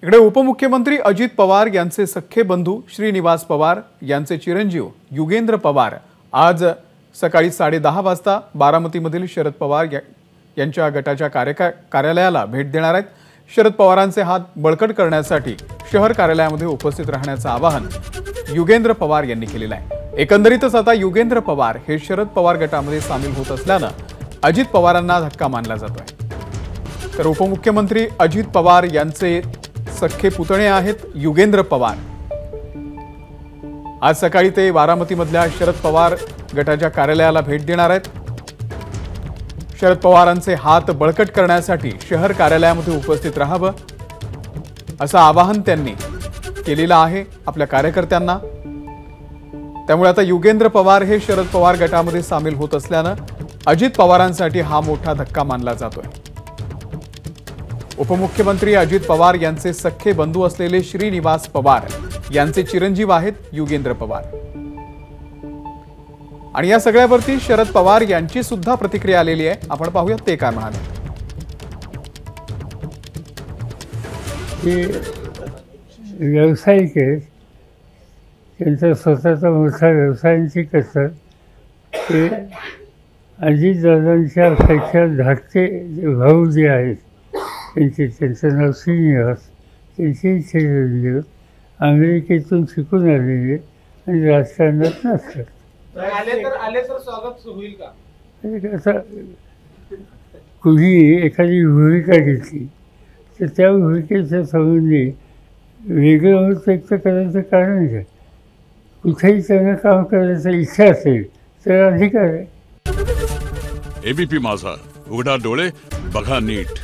इकडे उपमुख्यमंत्री अजित पवार यांचे सख्खे बंधू श्रीनिवास पवार यांचे चिरंजीव युगेंद्र पवार आज सकाळी 10:30 वाजता बारामतीमधील शरद पवार यांच्या गटाच्या कार्यालयाला भेट देणार आहेत। शरद पवारांचे हात बळकट करण्यासाठी शहर कार्यालयामध्ये उपस्थित राहण्याचे आवाहन युगेंद्र पवार यांनी केले आहे। एकंदरीतच आता युगेंद्र पवार हे शरद पवार गटामध्ये सामील होत असल्याने अजित पवारांना धक्का मानला जातोय। तर उपमुख्यमंत्री अजित पवार यांचे सख्खे पुतणे आहेत युगेंद्र पवार। आज सकाळी ते बारामतीमधल्या शरद पवार गटाच्या कार्यालयाला भेट देणार आहेत। शरद पवारांचे हात बळकट करण्यासाठी शहर कार्यालयामध्ये उपस्थित राहावं असं आवाहन त्यांनी केलेलं आहे आपल्या कार्यकर्त्यांना। त्यामुळे आता युगेंद्र पवार हे शरद पवार गटामध्ये सामील होत असल्याने अजित पवारांसाठी हा मोठा धक्का मानला जातोय। उपमुख्यमंत्री अजित पवार यांचे सख्खे बंधू असलेले श्रीनिवास पवार यांचे चिरंजीव आहेत युगेंद्र पवार। आणि या सगळ्यावरती शरद पवार यांची सुद्धा प्रतिक्रिया आलेली आहे। आपण पाहूया ते काय म्हणाले। व्यावसायिक आहेत, त्यांचा स्वतःचा मोठा व्यवसायांची कसर ते अजितदादांच्या पेक्षा धाकटे भाऊ जे आहेत त्यांचं नाव श्रीनिवास, त्यांचे चिरंजीव अमेरिकेतून शिकून आलेले आणि राजकारणात नसतात। आले तर स्वागत होईल का? आता कुणी एखादी भूमिका घेतली तर त्या भूमिकेच्या संबंधी वेगळं मत व्यक्त करायचं कारण काय? कुठेही त्यांना काम करायची इच्छा असेल तर अधिकार आहे। एबीपी माझा, उघडा डोळे बघा नीट।